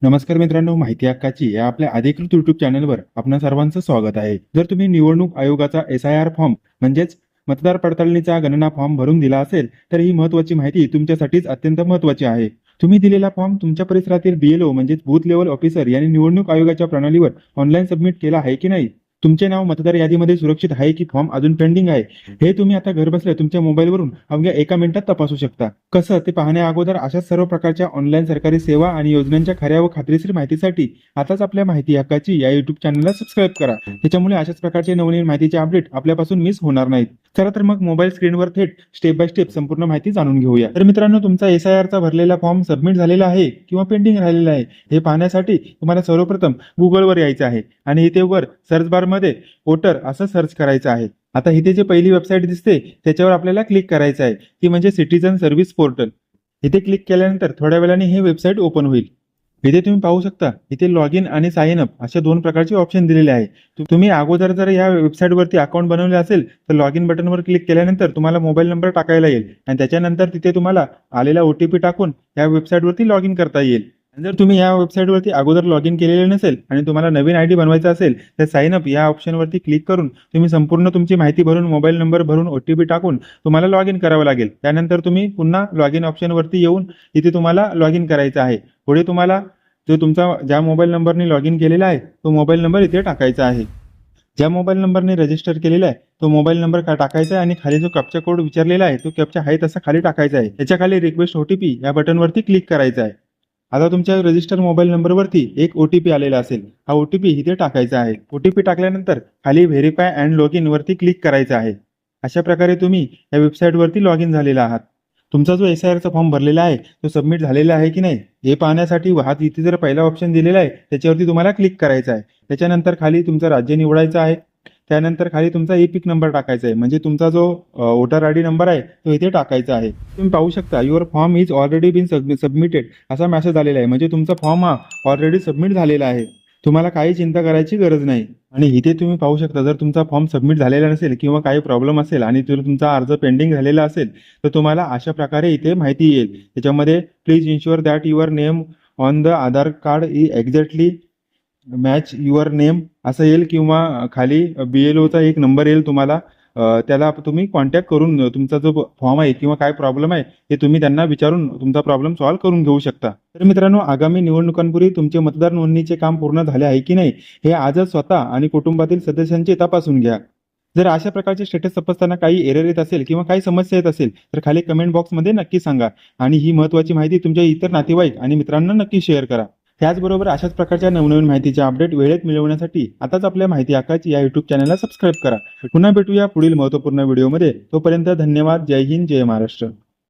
नमस्कार मित्रांनो, माहिती हक्काची या आपल्या अधिकृत युट्यूब चॅनलवर आपणा सर्वांचं स्वागत आहे. जर तुम्ही निवडणूक आयोगाचा SIR फॉर्म म्हणजेच मतदार पडताळणीचा गणना फॉर्म भरून दिला असेल तर ही महत्त्वाची माहिती तुमच्यासाठीच अत्यंत महत्त्वाची आहे. तुम्ही दिलेला फॉर्म तुमच्या परिसरातील BLO म्हणजेच बूथ लेवल ऑफिसर यांनी निवडणूक आयोगाच्या प्रणालीवर ऑनलाईन सबमिट केला आहे की नाही, तुमचे नाव मतदार यादीमध्ये सुरक्षित आहे की फॉर्म अजून पेंडिंग आहे, हे तुम्ही आता घरबसल्या तुमच्या मोबाईलवरून अवघ्या 1 मिनिटात तपासू शकता. कसं ते पाहण्या अगोदर अशाच सर्व प्रकारच्या ऑनलाईन सरकारी सेवा आणि योजनांच्या खऱ्या व खात्रीशीर माहितीसाठी आताच आपल्या माहिती हक्काची या युट्यूब चॅनलला सबस्क्राईब करा. त्याच्यामुळे अशाच प्रकारचे नवनवीन माहितीचे अपडेट आपल्यापासून मिस होणार नाहीत. चला तर मग मोबाईल स्क्रीनवर थेट स्टेप बाय स्टेप संपूर्ण माहिती जाणून घेऊया. तर मित्रांनो, तुमचा SIR चा भरलेला फॉर्म सबमिट झालेला आहे किंवा पेंडिंग राहिलेला आहे हे पाहण्यासाठी तुम्हाला सर्वप्रथम गुगलवर यायचं आहे आणि इथे वर सर्च बार मध्ये वोटर असं सर्च करायचं आहे. आता इथे जे पहिली वेबसाईट दिसते त्याच्यावर आपल्याला क्लिक करायचं आहे, ती म्हणजे सिटीजन सर्व्हिस पोर्टल. इथे क्लिक केल्यानंतर थोड्या वेळाने हे वेबसाईट ओपन होईल. इथे तुम्ही पाहू शकता, इथे लॉग इन आणि साइन अप अशा 2 प्रकारचे ऑप्शन दिलेले आहे. तुम्ही अगोदर जर या वेबसाईटवरती अकाउंट बनवले असेल तर लॉग इन बटनवर क्लिक केल्यानंतर तुम्हाला मोबाईल नंबर टाकायला येईल आणि त्याच्यानंतर तिथे तुम्हाला आलेला OTP टाकून या वेबसाईटवरती लॉग इन करता येईल. जर तुम्ही या वेबसाईटवरती अगोदर लॉग इन केलेले नसेल आणि तुम्हाला नवीन ID बनवायचा असेल तर साइन अप या ऑप्शनवरती क्लिक करून तुम्ही संपूर्ण तुमची माहिती भरून मोबाईल नंबर भरून OTP टाकून तुम्हाला लॉग इन करावं लागेल. त्यानंतर तुम्ही पुन्हा लॉग इन ऑप्शनवरती येऊन इथे तुम्हाला लॉग इन करायचं आहे. पुढे तुम्हाला जो तुमचा ज्या मोबाईल नंबरने लॉग इन केलेला आहे तो मोबाईल नंबर इथे टाकायचा आहे. ज्या मोबाईल नंबरने रजिस्टर केलेला आहे तो मोबाईल नंबर टाकायचा आहे आणि खाली जो कॅप्चा कोड विचारलेला आहे तो कॅप्चा आहे तसा खाली टाकायचा आहे. त्याच्या खाली रिक्वेस्ट OTP या बटनवरती क्लिक करायचं आहे. आता तुमच्या रजिस्टर मोबाईल नंबरवरती एक OTP आलेला असेल, हा OTP इथे टाकायचा आहे. OTP टाकल्यानंतर खाली व्हेरीफाय अँड लॉग इन वरती क्लिक करायचं आहे. अशा प्रकारे तुम्ही या वेबसाईटवरती लॉग इन झालेला आहात. तुमचा जो SIR चा फॉर्म भरलेला आहे तो सबमिट झालेला आहे की नाही हे पाहण्यासाठी हात इथे जर पहिला ऑप्शन दिलेला आहे त्याच्यावरती तुम्हाला क्लिक करायचं आहे. त्याच्यानंतर खाली तुमचं राज्य निवडायचं आहे. त्यानंतर खाली तुमचा EPIC नंबर टाकायचा आहे, म्हणजे तुमचा जो वोटर ID नंबर आहे तो इथे टाकायचा आहे. तुम्ही पाहू शकता your form is already been submitted असा मेसेज आलेला आहे, म्हणजे तुमचा फॉर्म हा ऑलरेडी सबमिट झालेला आहे. तुम्हाला काही चिंता करायची गरज नाही. आणि इथे तुम्ही पाहू शकता, जर तुमचा फॉर्म सबमिट झालेला नसेल किंवा काही प्रॉब्लेम असेल आणि जर तुमचा अर्ज पेंडिंग झालेला असेल तर तुम्हाला अशा प्रकारे इथे माहिती येईल. त्याच्यामध्ये please ensure that your name on the Aadhaar card is exactly match your name असं येईल किंवा खाली BLO चा एक नंबर येईल तुम्हाला, त्याला तुम्ही कॉन्टॅक्ट करून तुमचा जो फॉर्म आहे किंवा काय प्रॉब्लेम आहे हे तुम्ही त्यांना विचारून तुमचा प्रॉब्लेम सॉल्व्ह करून घेऊ शकता. तर मित्रांनो, आगामी निवडणुकांपूर्वी तुमचे मतदार नोंदणीचे काम पूर्ण झाले आहे की नाही हे आजच स्वतः आणि कुटुंबातील सदस्यांचे तपासून घ्या. जर अशा प्रकारचे स्टेटस तपासताना काही एरर येत असेल किंवा काही समस्या येत असेल तर खाली कमेंट बॉक्समध्ये नक्की सांगा आणि ही महत्त्वाची माहिती तुमच्या इतर नातेवाईक आणि मित्रांना नक्की शेअर करा. त्याचबरोबर अशाच प्रकारच्या नवनवीन माहितीचे अपडेट वेळेत मिळवण्यासाठी आताच आपल्या माहिती हक्काची या युट्यूब चॅनलला सबस्क्राईब करा. पुन्हा भेटूया पुढील महत्त्वपूर्ण व्हिडिओमध्ये. तोपर्यंत धन्यवाद. जय हिंद, जय महाराष्ट्र.